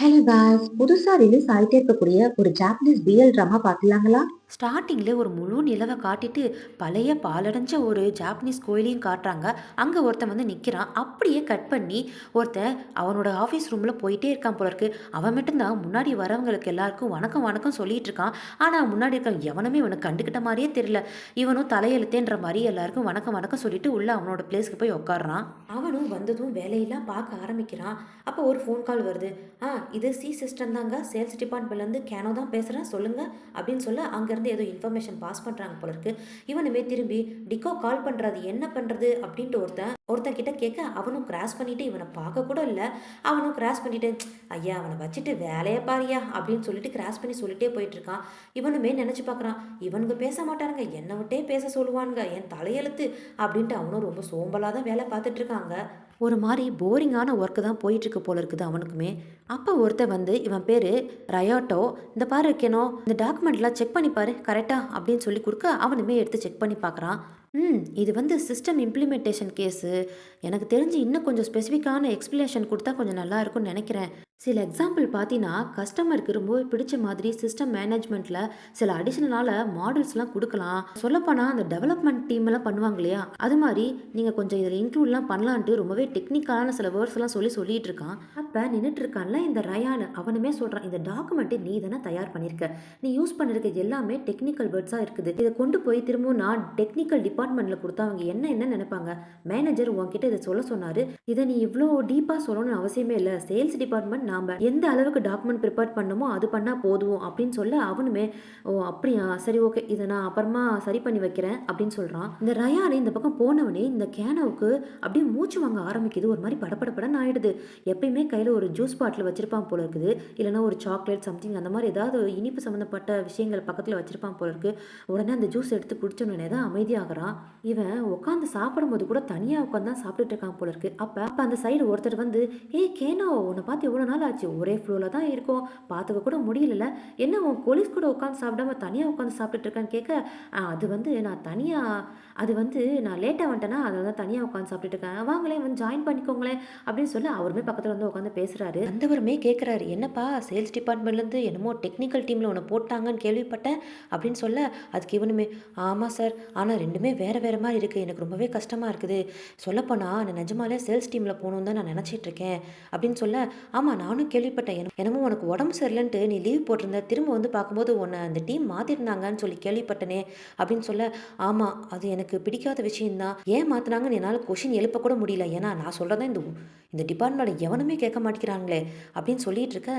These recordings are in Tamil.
ஹலோ காய்ஸ், புதுசா ரிலீஸ் ஆயிட்டே இருக்கக்கூடிய ஒரு ஜாப்பனீஸ் பிஎல் ட்ராமா பார்க்கலாங்களா? ஸ்டார்டிங்கில் ஒரு முழு நிலவை காட்டிட்டு பழைய பாலடைஞ்ச ஒரு ஜாப்பனீஸ் கோயிலையும் காட்டுறாங்க. அங்கே ஒருத்தன் வந்து நிற்கிறான். அப்படியே கட் பண்ணி ஒருத்தன் அவனோட ஆஃபீஸ் ரூமில் போயிட்டே இருக்கான் போல இருக்கு. அவன் மட்டும்தான் முன்னாடி வரவங்களுக்கு எல்லாருக்கும் வணக்கம் வணக்கம் சொல்லிட்டு இருக்கான். ஆனால் முன்னாடி இருக்க எவனுமே இவனை கண்டுக்கிட்ட மாதிரியே தெரியல. இவனும் தலையெழுத்தேன்ற மாதிரி எல்லாருக்கும் வணக்கம் வணக்கம் சொல்லிட்டு உள்ள அவனோட பிளேஸ்க்கு போய் உட்காடுறான். அவனும் வந்ததும் வேலையெல்லாம் பார்க்க ஆரம்பிக்கிறான். அப்போ ஒரு ஃபோன் கால் வருது. இது சி சிஸ்டம் தாங்க, சேல்ஸ் டிபார்ட்மெண்ட்லேருந்து கேனோ தான் பேசுகிறேன், சொல்லுங்கள் அப்படின்னு சொல்ல அங்கேருந்து ஏதோ இன்ஃபர்மேஷன் பாஸ் பண்ணுறாங்க போல இருக்கு. இவனுமே திரும்பி டிக்கோ கால் பண்ணுறது என்ன பண்ணுறது அப்படின்ட்டு ஒருத்தன் கிட்ட கேட்க அவனும் கிராஸ் பண்ணிட்டு இவனை பார்க்க கூட இல்லை. அவனும் கிராஸ் பண்ணிட்டு ஐயா அவனை வச்சுட்டு வேலையை பாரியா அப்படின்னு சொல்லிட்டு கிராஸ் பண்ணி சொல்லிட்டே போயிட்டு இருக்கான். இவனுமே நினச்சி பார்க்குறான், இவனுங்க பேச மாட்டானுங்க, என்னை விட்டே பேச சொல்லுவானுங்க, என் தலையெழுத்து அப்படின்ட்டு அவனும் ரொம்ப சோம்பலாக தான் வேலை பார்த்துட்டு இருக்காங்க. ஒரு மாதிரி போரிங்கான ஒர்க்கு தான் போயிட்டுருக்கு போல இருக்குது அவனுக்குமே. அப்போ ஒருத்தன் வந்து இவன் பேர் ரயாட்டோ, இந்த பாரு இருக்கேனோ இந்த டாக்குமெண்ட்லாம் செக் பண்ணி பாரு கரெக்டா அப்படின்னு சொல்லி கொடுக்க அவனுமே எடுத்து செக் பண்ணி பார்க்குறான். இது வந்து சிஸ்டம் இம்ப்ளிமெண்டேஷன் கேஸு. எனக்கு தெரிஞ்சு இன்னும் கொஞ்சம் ஸ்பெசிஃபிக்கான எக்ஸ்பிளேஷன் கொடுத்தா கொஞ்சம் நல்லா இருக்கும்னு நினைக்கிறேன். சில எக்ஸாம்பிள் பார்த்தீங்கன்னா கஸ்டமருக்கு ரொம்ப பிடிச்ச மாதிரி சிஸ்டம் மேனேஜ்மெண்ட்டில் சில அடிஷ்னலான மாடல்ஸ்லாம் கொடுக்கலாம். சொல்லப்போனால் அந்த டெவலப்மெண்ட் டீம் எல்லாம் பண்ணுவாங்க இல்லையா, அது மாதிரி நீங்கள் கொஞ்சம் இதில் இன்க்ளூட்லாம் பண்ணலான்ட்டு ரொம்பவே டெக்னிக்கலான சில வேர்ட்ஸ் எல்லாம் சொல்லிட்டு இருக்கான். அப்போ நின்றுட்டு இருக்கான்ல இந்த ரயான், அவனுமே சொல்கிறான், இந்த டாக்குமெண்ட்டை நீ தானே தயார் பண்ணியிருக்க, நீ யூஸ் பண்ணிருக்க எல்லாமே டெக்னிக்கல் வேர்ட்ஸாக இருக்குது. இதை கொண்டு போய் திரும்பவும் நான் டெக்னிக்கல் டிபார்ட்மெண்ட்டில் கொடுத்தா அவங்க என்ன நினைப்பாங்க, மேனேஜர் உன்கிட்ட இதை சொல்ல சொன்னார், இதை நீ இவ்வளோ டீப்பாக சொல்லணும்னு அவசியமே இல்லை, சேல்ஸ் டிபார்ட்மெண்ட் நாம் எந்த அளவுக்கு டாக்குமெண்ட் ப்ரிப்பேர் பண்ணணுமோ அது பண்ணால் போதும் அப்படின்னு சொல்ல அவனுமே ஓ அப்படியா சரி ஓகே இதை நான் அப்புறமா சரி பண்ணி வைக்கிறேன் அப்படின்னு சொல்கிறான். இந்த ரயானே இந்த பக்கம் போனவனே இந்த கேனோவுக்கு அப்படியே மூச்சு வாங்க ஆரம்பிக்குது, ஒரு மாதிரி படப்படப்படன்னு ஆயிடுது. எப்பயுமே கையில் ஒரு ஜூஸ் பாட்டில் வச்சிருப்பான் போல இருக்குது, இல்லைனா ஒரு சாக்லேட் சம்திங் அந்த மாதிரி ஏதாவது இனிப்பு சம்மந்தப்பட்ட விஷயங்கள் பக்கத்தில் வச்சிருப்பான் போல இருக்கு. உடனே அந்த ஜூஸ் எடுத்து குடிச்சோடனே தான் அமைதியாகிறான். இவன் உட்காந்து சாப்பிடும்போது கூட தனியாக உட்காந்து தான் சாப்பிட்டுட்டு இருக்கான் போல இருக்கு. அப்போ அந்த சைடு ஒருத்தர் வந்து கேனோ உன்னை பார்த்து எவ்வளோ நாள் ஆச்சு, ஒரே ஃப்ளோவில் தான் இருக்கும், பார்த்துக்க கூட முடியல, என்ன உன் கொலிஸ் கூட உட்காந்து சாப்பிடாம தனியாக உட்காந்து சாப்பிட்டுட்டு இருக்கான்னு கேட்க, அது வந்து நான் தனியாக, அது வந்து நான் லேட்டாக வந்துட்டேன்னா அதில் தான் தனியாக உட்காந்து சாப்பிட்டுட்டு இருக்கேன், வாங்களேன் வந்து ஜாயின் பண்ணிக்கோங்களேன் அப்படின்னு சொல்லி அவருமே பக்கத்தில் வந்து உட்காந்து பேசுகிறாரு. அந்தவருமே கேட்குறாரு, என்னப்பா சேல்ஸ் டிபார்ட்மெண்ட்லேருந்து என்னமோ டெக்னிக்கல் டீமில் ஒன்று போட்டாங்கன்னு கேள்விப்பட்டேன் அப்படின்னு சொல்ல, அதுக்கு இவனுமே ஆமாம் சார், ஆனால் ரெண்டுமே வேறு வேறு மாதிரி இருக்குது, எனக்கு ரொம்பவே கஷ்டமாக இருக்குது, சொல்லப்போனால் நான் நிஜமாலே சேல்ஸ் டீமில் போகணுன்னு தான் நான் நினச்சிட்டு இருக்கேன் அப்படின்னு சொல்ல, ஆமாம் நானும் கேள்விப்பட்டேன், என்னமோ உனக்கு உடம்பு சரியில்லைன்ட்டு நீ லீவ் போட்டிருந்த, திரும்ப வந்து பார்க்கும்போது உன்னை அந்த டீம் மாற்றிருந்தாங்கன்னு சொல்லி கேள்விப்பட்டனே அப்படின்னு சொல்ல, ஆமாம் அது எனக்கு பிடிக்காத விஷயம்தான், ஏன் மாற்றினாங்கன்னு என்னால் கொஷின் எழுப்ப கூட முடியல, ஏன்னா நான் சொல்கிறதா இந்த டிபார்ட்மெண்ட் எவனுமே கேட்க மாட்டேங்கிறாங்களே அப்படின்னு சொல்லிட்டு இருக்க,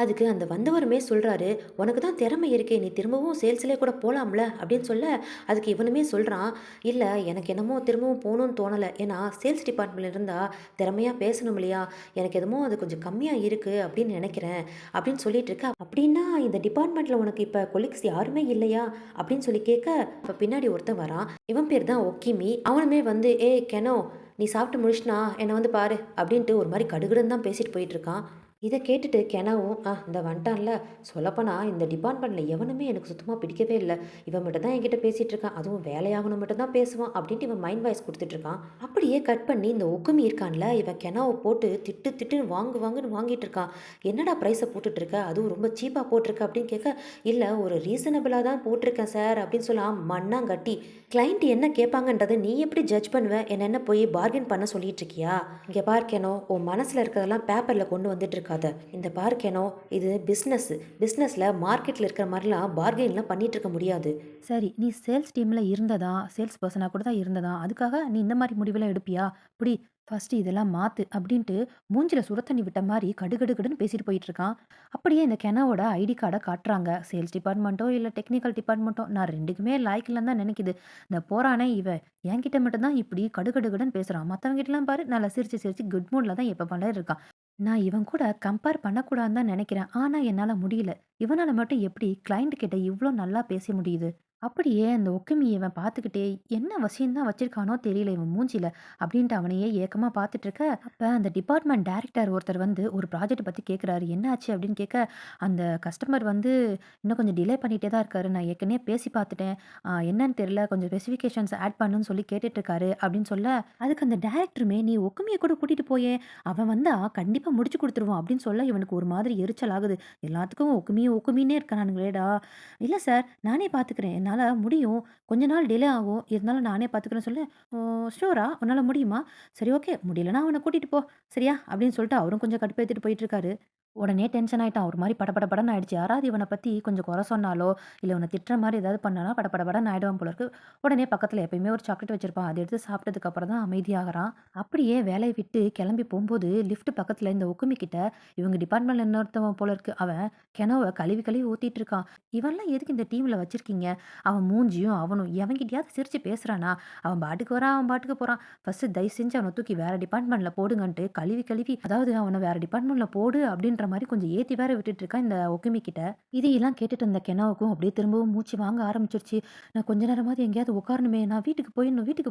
அதுக்கு அந்த வந்தவருமே சொல்கிறாரு, உனக்கு தான் திறமை இருக்கே, நீ திரும்பவும் சேல்ஸ்லேயே கூட போகலாம்ல அப்படின்னு சொல்ல, அதுக்கு இவனுமே சொல்கிறான், இல்லை எனக்கு என்னமோ திரும்பவும் போகணும்னு தோணலை, ஏன்னா சேல்ஸ் டிபார்ட்மெண்ட்ல இருந்தால் திறமையாக பேசணும் இல்லையா, எனக்கு என்னமோ அது கொஞ்சம் கம்மியாக இருக்குது அப்படின்னு நினைக்கிறேன் அப்படின்னு சொல்லிட்டு இருக்க, அப்படின்னா இந்த டிபார்ட்மெண்ட்டில் உனக்கு இப்போ கொலீக்ஸ் யாருமே இல்லையா அப்படின்னு சொல்லி கேட்க, இப்போ பின்னாடி ஒருத்தன் வரான், இவன் பேர் தான் ஒக்கிமி. அவனுமே வந்து கெனோ நீ சாப்பிட்டு முடிச்சுனா என்னை வந்து பாரு அப்படின்ட்டு ஒரு மாதிரி கடுகுடுன்னு தான் பேசிட்டு போயிட்டு இருக்கான். இதை கேட்டுட்டு கெனவும் இந்த வந்துட்டான்ல, சொல்லப்போனால் இந்த டிபார்ட்மெண்ட்டில் எவனுமே எனக்கு சுத்தமாக பிடிக்கவே இல்லை, இவன் மட்டும் தான் என்கிட்ட பேசிகிட்டு இருக்கான், அதுவும் வேலையாகணும் மட்டும் தான் பேசுவான் அப்படின்ட்டு இவன் மைண்ட் வாய்ஸ் கொடுத்துட்ருக்கான். அப்படியே கட் பண்ணி இந்த ஒக்குமி இருக்கான்ல, இவன் கெனாவை போட்டு திட்டுன்னு வாங்குன்னு வாங்கிட்டு இருக்கான். என்னடா ப்ரைஸை போட்டுட்ருக்க, அதுவும் ரொம்ப சீப்பாக போட்டிருக்க அப்படின்னு கேட்க, இல்லை ஒரு ரீசனபிளாக தான் போட்டிருக்கேன் சார் அப்படின்னு சொல்லலாம். மண்ணாங்கட்டி கிளைண்ட் என்ன கேட்பாங்கன்றதை நீ எப்படி ஜட்ஜ் பண்ணுவேன், என்ன போய் பார்கென் பண்ண சொல்லிட்டு இருக்கியா, இங்கே பார்க்கணும் உன் மனசில் இருக்கிறதெல்லாம் பேப்பரில் கொண்டு வந்துட்டு இருக்காத, இந்த பார்க்கணும் இது பிஸ்னஸில் மார்க்கெட்டில் இருக்கிற மாதிரிலாம் பார்கெயின்லாம் பண்ணிட்டு இருக்க முடியாது. சரி, நீ சேல்ஸ் டீமில் இருந்ததா, சேல்ஸ் பர்சனாக கூட தான் இருந்ததா, அதுக்காக நீ இந்த மாதிரி முடிவெல்லாம் எடுப்பியா, இப்படி ஃபஸ்ட்டு இதெல்லாம் மாற்று அப்படின்ட்டு மூஞ்சில் சுட தண்ணி விட்ட மாதிரி கடுகடுன்னு பேசிட்டு போயிட்டு இருக்கான். அப்படியே இந்த கெனாவோட ஐடி கார்டை காட்டுறாங்க. சேல்ஸ் டிபார்ட்மெண்ட்டோ இல்லை டெக்னிக்கல் டிபார்ட்மெண்ட்டோ நான் ரெண்டுக்குமே லாய்க்கில்லைன்னு தான் நினைக்குது. இந்த போறானே இவன் என்கிட்ட மட்டும்தான் இப்படி கடுகடுன்னு பேசுகிறான், மற்றவங்கிட்டலாம் பாரு நல்லா சிரிச்சு சிரிச்சு குட் மூடில் தான் எப்போ பண்ண இருக்கான். நான் இவன் கூட கம்பேர் பண்ணக்கூடாதுன்னு தான் நினைக்கிறேன், ஆனால் என்னால் முடியல. இவனால் மட்டும் எப்படி கிளைண்ட் கிட்ட இவ்வளோ நல்லா பேச முடியுது அப்படியே அந்த ஒக்குமிய இவன் பார்த்துக்கிட்டே, என்ன வசியம் தான் வச்சிருக்கானோ தெரியல இவன் மூஞ்சில, அப்படின்ட்டு அவனையே ஏக்கமா பார்த்துட்டு இருக்க, அப்ப அந்த டிபார்ட்மெண்ட் டைரக்டர் ஒருத்தர் வந்து ஒரு ப்ராஜெக்ட்ட பத்தி கேட்குறாரு. "என்ன ஆச்சு?" அப்படின்னு கேட்க, "அந்த கஸ்டமர் வந்து இன்னும் கொஞ்சம் டிலே பண்ணிட்டே தான் இருக்காரு. நான் ஏற்கனவே பேசி பார்த்துட்டேன். என்னன்னு தெரியல. கொஞ்சம் ஸ்பெசிஃபிகேஷன்ஸ் ஆட் பண்ணுன்னு சொல்லி கேட்டுட்டு இருக்காரு." அப்படின்னு சொல்ல, அதுக்கு அந்த டைரக்டருமே, "நீ ஒக்குமிய கூட கூட்டிட்டு போயேன். அவன் வந்தா கண்டிப்பா முடிச்சு குடுத்துருவான்." அப்படின்னு சொல்ல இவனுக்கு ஒரு மாதிரி எரிச்சல் ஆகுது. எல்லாத்துக்கும் ஒக்குமி ஒக்குமின்னே இருக்கானுங்களேடா! "இல்ல சார், நானே பார்த்துக்கிறேன். என்னால முடியும். கொஞ்ச நாள் டிலே ஆகும். இருந்தாலும் நானே பார்த்துக்கிறேன்னு" சொல்ல, "ஓ! ஷூரா? உன்னால முடியுமா? சரி ஓகே. முடியலன்னா அவன கூட்டிட்டு போ. சரியா?" அப்படின்னு சொல்லிட்டு அவரும் கொஞ்சம் கடுப்பேத்திட்டு போயிட்டுருக்காரு. உடனே டென்ஷன் ஆயிட்டான். ஒரு மாரி படபடன்னு ஆயிடுச்சு. யாராவது இவன பத்தி கொஞ்சம் குறை சொன்னாலோ, இல்ல இவன திட்டுற மாரி ஏதாவது பண்ணானா படபடன்னு ஆயிடுவான் போல இருக்கு. உடனே பக்கத்துல எப்பயுமே ஒரு சாக்லேட் வச்சிருப்பான். அத எடுத்து சாப்பிட்டதுக்கு அப்புறம் தான் அமைதியாகுறான். அப்படியே வேலைய விட்டு கிளம்பி போம்போது, லிஃப்ட் பக்கத்துல இந்த ஒக்குமி கிட்ட இவங்க டிபார்ட்மெண்ட்ல இன்னொருத்தவன் போல இருக்கு. அவன் கெனவ கழுவி கழுவி ஊத்திட்டு இருக்கான். "இவன்லாம் எதுக்கு இந்த டீம்ல வச்சிருக்கீங்க?" அவன் மூஞ்சியும் அவனும் எவன்கிட்டயாவது சிரிச்சு பேசுறானா? அவன் பாட்டுக்கு வரான், அவன் பாட்டுக்கு போறான். ஃபர்ஸ்ட்டு தயவு செஞ்சு அவன தூக்கி வேற டிபார்ட்மெண்ட்ல போடுங்கன்ட்டு கழுவி கழுவி அதாவது அவன வேற டிபார்ட்மெண்ட்ல போடு அப்படின்ற மாரி கொஞ்சம் ஏத்தி வேற விட்டுட்டு இருக்கான் இந்த ஒக்குமி கிட்ட. இதையெல்லாம் கேட்டுட்டு இருந்த கெனாவுக்கும் அப்படியே திரும்பவும் மூச்சு வாங்க ஆரம்பிச்சுருச்சு. நான் கொஞ்ச நேரமாவது எங்கேயாவது உட்காரணுமே, நான் வீட்டுக்கு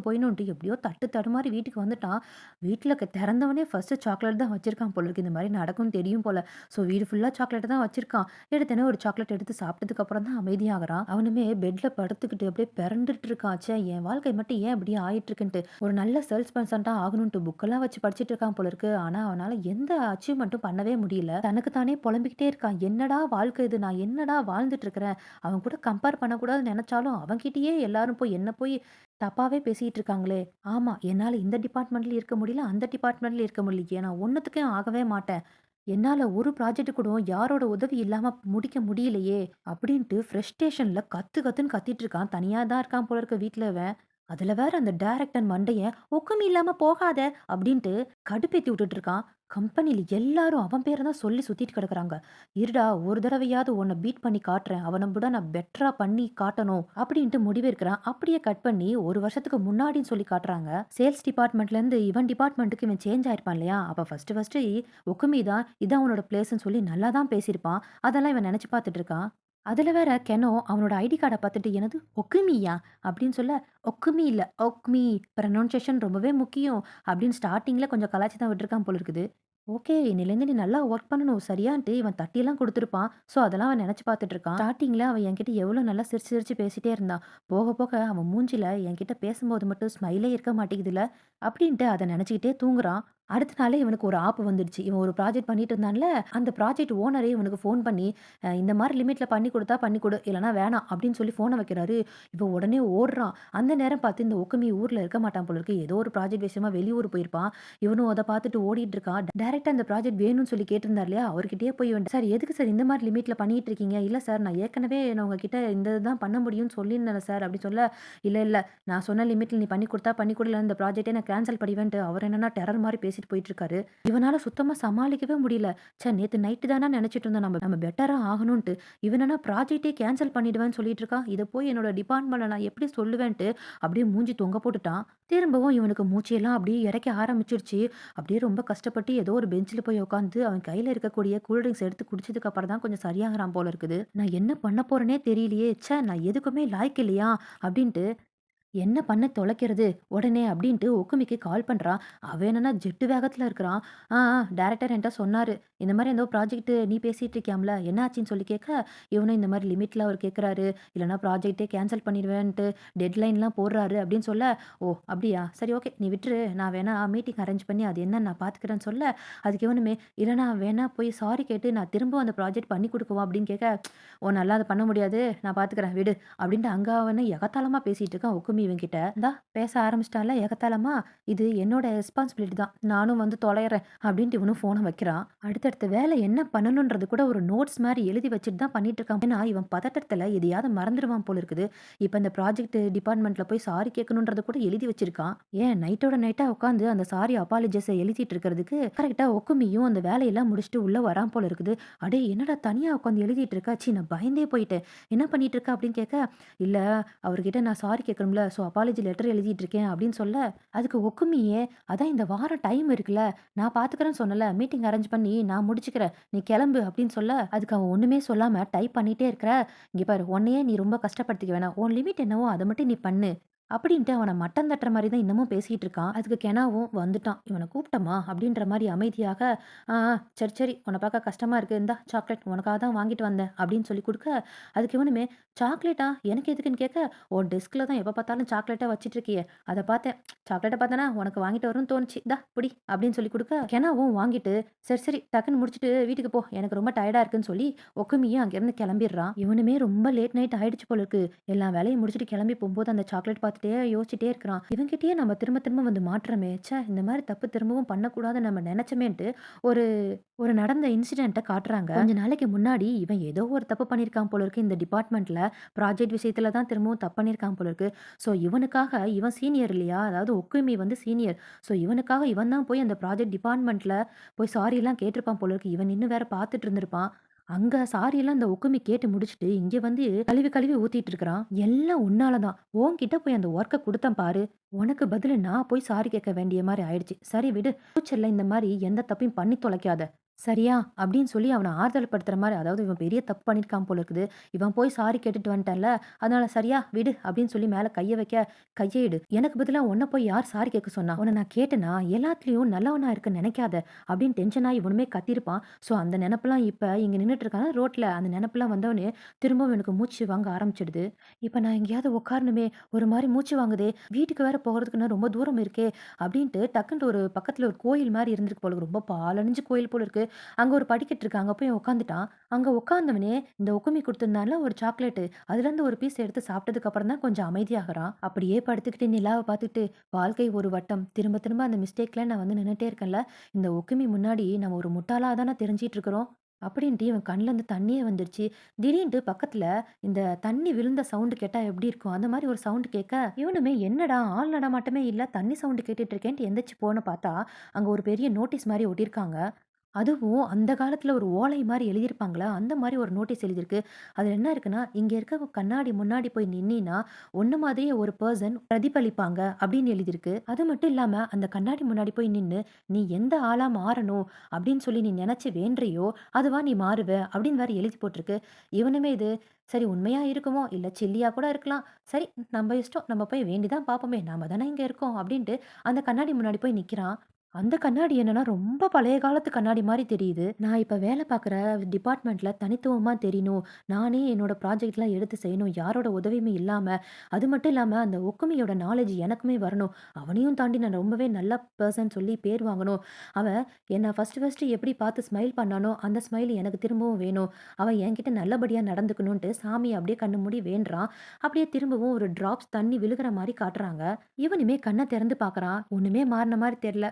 போயிடணுன்ட்டு எப்படியோ தட்டு தடுமாறி வீட்டுக்கு வந்துட்டான். வீட்ல திறந்தவனே ஃபர்ஸ்ட்டு சாக்லேட் தான் வச்சிருக்கான் போல இருக்கு. இந்த மாரி நடக்கும்னு தெரியும் போல. ஸோ வீடு ஃபுல்லா சாக்லேட் தான் வச்சிருக்கான். எடுத்தோனே ஒரு சாக்லேட் எடுத்து சாப்பிட்டதுக்கு அப்புறம் தான் அமைதியாகுறான். அவனுமே பெட்ல படுத்துக்கிட்டு அப்படியே பெரண்டுட்டு இருக்கான். ச்சே! என் வாழ்க்கை மட்டும் ஏன் இப்படி ஆயிட்டு இருக்குன்ட்டு. ஒரு நல்ல சேல்ஸ் பெர்சன்ட்டா ஆகணுன்ட்டு புக்கெல்லாம் வச்சு படிச்சுட்டு இருக்கான் போல இருக்கு. ஆனா அவனால எந்த அச்சீவ்மென்ட்டும் பண்ணவே முடியல. தனக்கு தானே புலம்பிக்கிட்டே இருக்கான். என்னடா வாழ்க்கை இது! நான் என்னடா வாழ்ந்துட்டு இருக்கிறேன்? அவன் கூட கம்பேர் பண்ணக்கூடாதுன்னு நெனச்சாலும், அவன்கிட்டயே எல்லாரும் போய் என்ன போய் தப்பாவே பேசிட்டு இருக்காங்களே! ஆமா, என்னால இந்த டிபார்ட்மெண்ட்லயும் இருக்க முடியல, அந்த டிபார்ட்மெண்ட்லயும் இருக்க முடியலையே! நான் ஒண்ணுத்துக்கும் ஆகவே மாட்டேன். என்னால ஒரு ப்ராஜெக்ட் கூட யாரோட உதவி இல்லாம முடிக்க முடியலையே! அப்டின்ட்டு ஃப்ரஸ்ட்ரேஷன்ல கத்து கத்துன்னு கத்திட்டு இருக்கான். தனியா தான் இருக்கான் போல இருக்கு வீட்ல இவன். அதுல வேற அந்த டைரக்டர் மண்டையன் "ஒக்குமி இல்லாம போகாத" அப்டின்ட்டு கடுப்பேத்தி விட்டுட்டு இருக்கான். கம்பெனில எல்லாரும் அவன் பேர தான் சொல்லி சுத்திட்டு கிடக்குறாங்க. "இருடா ஒரு தடவையாவது உன்ன பீட் பண்ணி காட்டுறேன். அவன விட நான் பெட்டரா பண்ணி காட்டணும்" அப்டின்ட்டு முடிவெடுக்கிறான். அப்படியே கட் பண்ணி 1 வருஷத்துக்கு முன்னாடின்னு சொல்லி காட்டுறாங்க. சேல்ஸ் டிபார்ட்மெண்ட்லேருந்து இவன் டிபார்ட்மெண்ட்டுக்கு இவன் சேஞ்ச் ஆயிருப்பான் இல்லையா? அப்ப ஃபர்ஸ்ட்டு ஒக்குமி தான் இதான் உன்னோட பிளேஸ்ன்னு சொல்லி நல்லா தான் பேசியிருப்பான். அதெல்லாம் இவன் நெனச்சு பார்த்துட்டு இருக்கான். அதுல வேற கெனோ அவனோட ஐடி கார்ட பார்த்துட்டு, "என்னது ஒக்குமியா?" அப்படின்னு சொல்ல, "ஒக்குமி இல்ல, ஒக்மி. ப்ரனன்சியேஷன் ரொம்பவே முக்கியம்." அப்படின்னு ஸ்டார்ட்டிங்ல கொஞ்சம் கலாய்ச்சி தான் விட்டுருக்கான் போல இருக்குது. ஓகே. இன்னைலேருந்து நீ நல்லா ஒர்க் பண்ணணும் சரியான்ட்டு இவன் தட்டிலாம் குடுத்துருப்பான். ஸோ, அதெல்லாம் அவன் நெனச்சு பார்த்துட்டு இருக்கான். ஸ்டார்ட்டிங்ல அவன் என்கிட்ட எவ்வளோ நல்லா சிரிச்சு சிரிச்சு பேசிட்டே இருந்தான். போக போக அவன் மூஞ்சில என்கிட்ட பேசும்போது மட்டும் ஸ்மைலே இருக்க மாட்டேங்குதுல்ல, அப்படின்ட்டு அத நெனச்சுக்கிட்டே தூங்குறான். அடுத்த நாளே இவனுக்கு ஒரு ஆப்பு வந்துடுச்சு. இவன் ஒரு ப்ராஜெக்ட் பண்ணிட்டு இருந்தான்ல, அந்த ப்ராஜெக்ட் ஓனரே இவனுக்கு ஃபோன் பண்ணி, இந்த மாரி லிமிட்ல பண்ணி குடுத்தா பண்ணி குடு, இல்லன்னா வேணாம் அப்படின்னு சொல்லி ஃபோன வைக்கிறாரு. இவன் உடனே ஓடுறான். அந்த நேரம் பார்த்து இந்த ஒக்குமி ஊர்ல இருக்க மாட்டான் போல இருக்கு. ஏதோ ஒரு ப்ராஜெக்ட் விஷயமா வெளியூர் போயிருப்பான். இவனும் அத பார்த்துட்டு ஓடிட்டு இருக்கான். டைரக்ட்டா அந்த ப்ராஜெக்ட் வேணும்னு சொல்லி கேட்டிருந்தார் இல்லையா? அவர்கிட்டயே போய் இவன், "சார் எதுக்கு சார் இந்த மாரி லிமிட்ல பண்ணிட்டு இருக்கீங்க?" "இல்ல சார் நான் ஏற்கனவே நான் உங்ககிட்ட இந்த இதுதான் பண்ண முடியும்னு சொல்லியிருந்தேன்ல சார்" அப்படி சொல்ல, "இல்ல இல்ல நான் சொன்ன லிமிட்ல நீ பண்ணி குடுத்தா பண்ணி குடு, இல்ல இந்த ப்ராஜெக்ட்டே நான் கேன்சல் பண்ணிடுவேன்ட்டு" அவர் என்னன்னா டெரர் மாரி பேசிட்டு போயிட்டு இருக்காரு. இவனால சுத்தமா சமாளிக்கவே முடியல. ச்சே! நேத்து நைட்டு தான நெனச்சுட்டு இருந்தோம் நம்ம நம்ம பெட்டரா ஆகணும்ன்ட்டு. இவன் என்னன்னா ப்ராஜெக்ட்டே கேன்சல் பண்ணிடுவேன்னு சொல்லிட்டு இருக்கான். இத போய் என்னோட டிபார்ட்மெண்ட்ல நான் எப்படி சொல்லுவேன்ட்டு அப்படியே மூஞ்சி தொங்க போட்டுட்டான். திரும்பவும் இவனுக்கு மூச்செல்லாம் அப்படியே இரைக்க ஆரம்பிச்சுருச்சு. அப்படியே ரொம்ப கஷ்டப்பட்டு ஏதோ ஒரு பெஞ்ச்ல போய் உட்காந்து அவன் கையில இருக்கக்கூடிய கூல் ட்ரிங்க்ஸ் எடுத்து குடிச்சதுக்கு அப்புறம் தான் கொஞ்சம் சரியாகுறான் போல இருக்குது. நான் என்ன பண்ண போறேன்னே தெரியலையே! ச்சே! நான் எதுக்குமே லாயக்கு இல்லையா? அப்படின்ட்டு என்ன பண்ண தொலைக்கிறது உடனே அப்படின்ட்டு ஒக்குமிக்கு கால் பண்றான். அவன் என்னன்னா ஜெட்டு வேகத்துல இருக்கிறான். டைரக்டர் என்ட்ட சொன்னாரு. இந்த மாரி ஏதோ ப்ராஜெக்ட் நீ பேசிட்டு இருக்கியாம்ல, என்ன ஆச்சுன்னு சொல்லி கேட்க, இவனும் இந்த மாரி லிமிட்ல அவர் கேட்குறாரு. இல்லன்னா ப்ராஜெக்ட்டே கேன்சல் பண்ணிடுவேன்ட்டு டெட்லைன்லாம் போடுறாரு அப்படின்னு சொல்ல, "ஓ! அப்படியா? சரி ஓகே. நீ விட்டுரு. நான் வேணா மீட்டிங் அரேஞ்ச் பண்ணி அது என்னன்னு நான் பார்த்துக்கிறேன்னு" சொல்ல, அதுக்கு இவனுமே, "இல்லன்னா வேணா போய் சாரி கேட்டு நான் திரும்ப அந்த ப்ராஜெக்ட் பண்ணி குடுக்கவா?" அப்படின்னு கேட்க, "உன்னால அத பண்ண முடியாது. நான் பார்த்துக்கிறேன் விடு." அப்படின்ட்டு அங்க அவன எகத்தாளமா பேசிட்டு இருக்கான் ஒக்குமி இவன்கிட்ட. இந்தா பேச ஆரம்பிச்சிட்டான்ல எகத்தாளமா, "இது என்னோட ரெஸ்பான்சிபிலிட்டி தான். நானும் வந்து தொலையறேன்." அப்படின்ட்டு இவனும் ஃபோன வைக்கிறான். அடுத்தடுத்த வேலை என்ன பண்ணணுன்றது கூட ஒரு நோட்ஸ் மாரி எழுதி வச்சுட்டு தான் பண்ணிட்டு இருக்கான். ஏன்னா, இவன் பதட்டத்துல எதையாவது மறந்துருவான் போல இருக்குது. இப்ப இந்த ப்ராஜெக்ட் டிபார்ட்மெண்ட்ல போய் சாரி கேட்கணுன்றத கூட எழுதி வச்சிருக்கான். ஏன் நைட்டோட நைட்டா உட்காந்து அந்த சாரி அப்பாலஜிஸ எழுதிட்டு இருக்கிறதுக்கு கரெக்ட்டா ஒக்குமியும் அந்த வேலையெல்லாம் முடிச்சுட்டு உள்ள வரான் போல இருக்குது. "அடேய் என்னடா தனியா உட்காந்து எழுதிட்டு இருக்க? ச்சீ நான் பயந்தே போயிட்டேன். என்ன பண்ணிட்டு இருக்க?" அப்படின்னு கேட்க, "இல்ல அவர்கிட்ட நான் சாரி கேட்கணும்ல. ஸோ அப்பாலஜி லெட்டர் எழுதிட்டு இருக்கேன் அப்படின்னு சொல்ல, அதுக்கு ஒக்குமியே, "அதான் இந்த வாரம் டைம் இருக்குல்ல, நான் பார்த்துக்கிறேன்னு சொன்னேன்ல, மீட்டிங் அரேஞ்ச் பண்ணி நான் முடிச்சுக்கிறேன். நீ கிளம்பு" அப்படின்னு சொல்ல, அதுக்கு அவன் ஒண்ணுமே சொல்லாம டைப் பண்ணிட்டே இருக்கிற, "இங்க பாரு உன்னையே நீ ரொம்ப கஷ்டப்படுத்திக்க வேணாம். உன் லிமிட் என்னவோ அத மட்டும் நீ பண்ணு." அப்படின்ட்டு அவன மட்டம் தட்டுற மாரி தான் இன்னமும் பேசிட்டு இருக்கான். அதுக்கு கெனாவும் வந்துட்டான். "இவன கூப்பிட்டமா?" அப்படின்ற மாரி அமைதியாக, "ஆ, ஆ, சரி, சரி. உன்ன பார்க்க கஷ்டமா இருக்கு. இந்தா சாக்லேட் உனக்காக தான் வாங்கிட்டு வந்தேன்." அப்படின்னு சொல்லி குடுக்க, அதுக்கு இவனுமே, "சாக்லேட்டா? எனக்கு எதுக்குன்னு?" கேட்க, "உன் டெஸ்க்ல தான் எப்ப பார்த்தாலும் சாக்லேட்டா வச்சுட்டு இருக்கியே, அத பார்த்தேன். சாக்லேட்ட பார்த்தேனா உனக்கு வாங்கிட்டு வரணும்னு தோணுச்சு. இந்தா புடி." அப்படின்னு சொல்லி குடுக்க, கெனாவும் வாங்கிட்டு, "சரி, சரி. டக்குன்னு முடிச்சுட்டு வீட்டுக்கு போ. எனக்கு ரொம்ப டயர்டா இருக்குன்னு" சொல்லி ஒக்குமியும் அங்கேருந்து கிளம்பிடுறான். இவனுமே ரொம்ப லேட் நைட் ஆயிடுச்சு போல இருக்கு. எல்லா வேலையும் முடிச்சுட்டு கிளம்பி போம்போது அந்த சாக்லேட் பார்த்துட்டே யோசிச்சுட்டே இருக்கிறான். இவன்கிட்டயே நம்ம திரும்ப திரும்ப வந்து மாட்றோமே! ச்சே! இந்த மாரி தப்பு திரும்பவும் பண்ணக்கூடாதுன்னு நம்ம நெனச்சோமேன்ட்டு ஒரு ஒரு நடந்த இன்சிடென்ட்ட காட்டுறாங்க. கொஞ்ச நாளைக்கு முன்னாடி இவன் ஏதோ ஒரு தப்பு பண்ணியிருக்கான் போல இருக்கு இந்த டிபார்ட்மெண்ட்ல. ப்ராஜெக்ட் விஷயத்துல தான் திரும்பவும் தப்பு பண்ணியிருக்கான் போல இருக்கு. ஸோ இவனுக்காக இவன் சீனியர் இல்லையா? அதாவது ஒக்குமி வந்து சீனியர். ஸோ இவனுக்காக இவன் தான் போய் அந்த ப்ராஜெக்ட் டிபார்ட்மெண்ட்ல போய் சாரிலாம் கேட்டிருப்பான் போல இருக்கு. இவன் நின்னு வேற பார்த்துட்டு இருந்திருப்பான். அங்க சாரியெல்லாம் அந்த ஒக்குமி கேட்டு முடிச்சுட்டு, இங்க வந்து கழுவி கழுவி ஊத்திட்டு இருக்கிறான். "எல்லாம் உன்னால தான். உன்கிட்ட போய் அந்த ஒர்க்க குடுத்தேன் பாரு. உனக்கு பதிலு நான் போய் சாரி கேட்க வேண்டிய மாரி ஆயிடுச்சு. சரி விடு. ஃபியூச்சர்ல இந்த மாரி எந்த தப்பையும் பண்ணி தொலைக்காத. சரியா?" அப்படின்னு சொல்லி அவன ஆறுதல் படுத்துற மாரி, அதாவது இவன் பெரிய தப்பு பண்ணியிருக்கான் போல இருக்குது. இவன் போய் சாரி கேட்டுட்டு வந்துட்டான்ல, அதனால "சரியா விடு" அப்படின்னு சொல்லி மேல கைய வைக்க, "கைய எடு. எனக்கு பதிலா உன்ன போய் யார் சாரி கேட்க சொன்னா? உன்ன நான் கேட்டேனா? எல்லாத்துலயும் நல்லவனா இருக்க நெனைக்காத." அப்படின்னு டென்ஷன் ஆயி இவனுமே கத்தியிருப்பான். ஸோ அந்த நெனப்பெல்லாம் இப்ப இங்க நின்னுட்டு இருக்கான் ரோட்ல. அந்த நெனப்பெல்லாம் வந்தவுனே திரும்பவும் எனக்கு மூச்சு வாங்க ஆரம்பிச்சுடுது. இப்ப நான் எங்கேயாவது உட்காரணுமே, ஒரு மாரி மூச்சு வாங்குதே, வீட்டுக்கு வேற போகறதுக்கு இன்னும் ரொம்ப தூரம் இருக்கே அப்படின்ட்டு டக்குன்ட்டு ஒரு பக்கத்துல ஒரு கோயில் மாரி இருந்திருக்கு போல இருக்கு. ரொம்ப பாழடைஞ்சு கோயில் போல இருக்கு. அங்க ஒரு படிக்கட்டு இருக்கு. அங்க போய் உட்காந்துட்டான். அங்க உட்காந்தவனே இந்த உக்குமி குடுத்திருந்தான்ல ஒரு சாக்லேட்டு, அதுலருந்து ஒரு பீஸ் எடுத்து சாப்பிட்டதுக்கு அப்புறம் தான் கொஞ்சம் அமைதியாகுறான். அப்படியே படுத்துக்கிட்டு நிலாவ பார்த்துட்டு, வாழ்க்கை ஒரு வட்டம். திரும்ப திரும்ப அந்த மிஸ்டேக்ல நான் வந்து நின்னுட்டே இருக்கேன்ல. இந்த ஒக்குமி முன்னாடி நம்ம ஒரு முட்டாளா தான தெரிஞ்சுட்டு இருக்கிறோம். அப்படின்ட்டு இவன் கண்லருந்து தண்ணியே வந்துருச்சு. திடீர்ன்ட்டு பக்கத்துல இந்த தண்ணி விழுந்த சவுண்ட் கேட்டா எப்படி இருக்கும்? அந்த மாரி ஒரு சவுண்ட் கேட்க, இவனுமே என்னடா ஆள் நடமாட்டமே இல்ல, தண்ணி சவுண்ட் கேட்டுட்டு இருக்கேன்ட்டு எந்திரிச்சு போன பார்த்தா, அங்க ஒரு பெரிய நோட்டீஸ் மாரி ஒட்டியிருக்காங்க. அதுவும் அந்த காலத்துல ஒரு ஓலை மாரி எழுதியிருப்பாங்கல்ல, அந்த மாரி ஒரு நோட்டீஸ் எழுதியிருக்கு. அதுல என்ன இருக்குன்னா, "இங்க இருக்க கண்ணாடி முன்னாடி போய் நின்னீன்னா, உன்ன மாதிரியே ஒரு பெர்சன் பிரதிபலிப்பாங்க" அப்படின்னு எழுதியிருக்கு. அது மட்டும் இல்லாம, அந்த கண்ணாடி முன்னாடி போய் நின்னு, "நீ எந்த ஆளா மாறணும் அப்படின்னு சொல்லி நீ நெனச்சு வேண்டுறியோ, அதுவா நீ மாறுவ" அப்படின்னு வேற எழுதி போட்டிருக்கு. இவனுமே இது, சரி உண்மையா இருக்குமோ, இல்ல சில்லியா கூட இருக்கலாம். சரி நம்ம இஷ்டம். நம்ம போய் வேண்டி தான் பார்ப்போமே, நாம தானே இங்க இருக்கோம் அப்படின்ட்டு அந்த கண்ணாடி முன்னாடி போய் நிக்கிறான். அந்த கண்ணாடி என்னன்னா, ரொம்ப பழைய காலத்து கண்ணாடி மாரி தெரியுது. நான் இப்ப வேலை பார்க்குற டிபார்ட்மெண்ட்ல தனித்துவமா தெரியணும். நானே என்னோட ப்ராஜெக்ட்லாம் எடுத்து செய்யணும். யாரோட உதவியுமே இல்லாம. அது மட்டும் இல்லாம அந்த ஒக்குமியோட நாலேட்ஜ் எனக்குமே வரணும். அவனையும் தாண்டி நான் ரொம்பவே நல்ல பெர்சன் சொல்லி பேர் வாங்கணும். அவன் என்ன ஃபர்ஸ்ட்டு எப்படி பார்த்து ஸ்மைல் பண்ணானோ, அந்த ஸ்மைல் எனக்கு திரும்பவும் வேணும். அவன் என்கிட்ட நல்லபடியா நடந்துக்கணுன்ட்டு சாமிய அப்படியே கண்ண மூடி வேண்டுறான். அப்படியே திரும்பவும் ஒரு டிராப்ஸ் தண்ணி விழுகுற மாரி காட்டுறாங்க. இவனுமே கண்ண திறந்து பார்க்குறான். ஒண்ணுமே மாறுன மாரி தெரியல.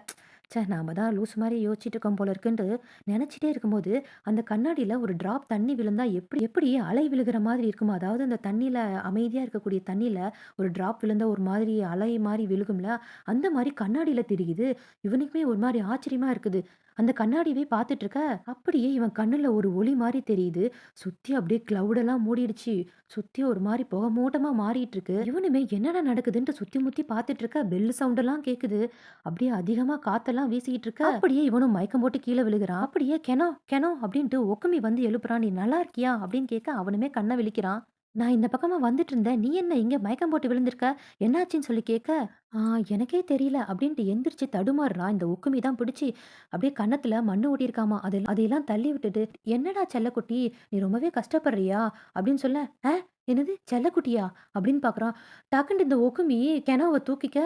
ச்சே! நாம தான் லூசு மாரி யோசிச்சுட்டு இருக்கோம் போல இருக்குன்ட்டு நெனச்சிட்டே இருக்கும்போது, அந்த கண்ணாடில ஒரு டிராப் தண்ணி விழுந்தா எப்படி எப்படி அலை விழுகிற மாதிரி இருக்குமோ, அதாவது அந்த தண்ணீல அமைதியா இருக்கக்கூடிய தண்ணீல ஒரு டிராப் விழுந்தா ஒரு மாதிரி அலை மாரி விழுகும்ல, அந்த மாரி கண்ணாடில தெரியுது. இவனுக்குமே ஒரு மாரி ஆச்சரியமா இருக்குது. அந்த கண்ணாடியவே பார்த்துட்டு இருக்க, அப்படியே இவன் கண்ணுல ஒரு ஒளி மாரி தெரியுது. சுத்தி அப்படியே கிளவுட் எல்லாம் மூடிடுச்சு. சுத்தி ஒரு மாரி புகை மூட்டமா மாறிட்டு இருக்கு. இவனுமே என்னடா நடக்குதுன்ட்டு சுத்தி முத்தி பார்த்துட்டு இருக்க, பெல் சவுண்ட் எல்லாம் கேக்குது. அப்படியே அதிகமா காத்தெல்லாம் வீசிக்கிட்டு இருக்க, அப்படியே இவனும் மயக்கம் போட்டு கீழ விழுகுறான். அப்படியே கெனோ கெனோ அப்படின்ட்டு ஒக்குமி வந்து எழுப்புறான். "நீ நல்லா இருக்கியா?" அப்படின்னு கேட்க, அவனுமே கண்ண விழிக்கிறான். "நான் இந்த பக்கமா வந்துட்டு இருந்தேன். நீ என்ன இங்க மயக்கம் போட்டு விழுந்திருக்க? என்னாச்சுன்னு?" சொல்லி கேட்க, "ஆ, எனக்கே தெரியல" அப்படின்ட்டு எந்திரிச்சு தடுமாறுறான். இந்த ஒக்குமி தான் பிடிச்சு அப்படியே கன்னத்துல மண்ணு ஒட்டியிருக்காமா. அதையெல்லாம் தள்ளி விட்டுட்டு, "என்னடா செல்லக்குட்டி, நீ ரொம்பவே கஷ்டப்படுறியா?" அப்படின்னு சொல்ல, என்னது செல்லக்குட்டியா?" அப்படின்னு பார்க்குறான். டக்குன்ட்டு இந்த ஒக்குமி கெனாவ தூக்கிக்க,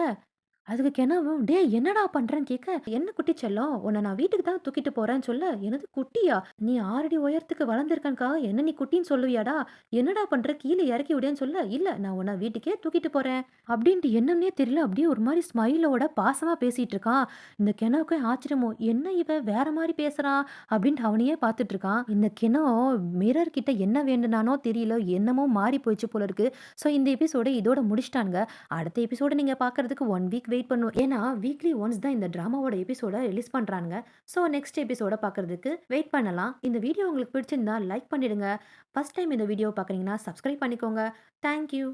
அதுக்கு கெனாவும், "டேய் என்னடா பண்றேன்னு?" கேட்க, "என்ன குட்டி செல்லம், உன்ன நான் வீட்டுக்கு தான் தூக்கிட்டு போறேன்னு" சொல்ல, "என்னது குட்டியா? நீ 6 அடி உயரத்துக்கு வளர்ந்துருக்கேன்க்கா, என்ன நீ குட்டின்னு சொல்லுவியாடா? என்னடா பண்ற? கீழ இறக்கி விடேன்னு" சொல்ல, "இல்ல நான் உன்ன வீட்டுக்கே தூக்கிட்டு போறேன்" அப்படின்ட்டு என்னன்னே தெரியல. அப்படியே ஒரு மாரி ஸ்மைலோட பாசமா பேசிட்டு இருக்கான். இந்த கெனாவுக்கே ஆச்சரியமோ, "என்ன இவன் வேற மாரி பேசுறான்" அப்படின்ட்டு அவனையே பார்த்துட்டு இருக்கான். இந்த கெனோ மிரர் கிட்ட என்ன வேண்டுனானோ தெரியல, என்னமோ மாறி போயிடுச்சு போல இருக்கு. ஸோ இந்த எபிசோட இதோட முடிச்சுட்டானுங்க. அடுத்த எபிசோட நீங்க பார்க்கறதுக்கு 1 வீக் வெயிட் பண்ணணும். ஏன்னா, வீக்லி ஒன்ஸ் தான் இந்த டிராமாவோட எபிசோட ரிலீஸ் பண்றானுங்க. ஸோ நெக்ஸ்ட் எபிசோட பார்க்கறதுக்கு வெயிட் பண்ணலாம். இந்த வீடியோ உங்களுக்கு பிடிச்சிருந்தா லைக் பண்ணிடுங்க. ஃபர்ஸ்ட் டைம் இந்த வீடியோவ பார்க்குறீங்கன்னா, சப்ஸ்கிரைப் பண்ணிக்கோங்க. Thank you.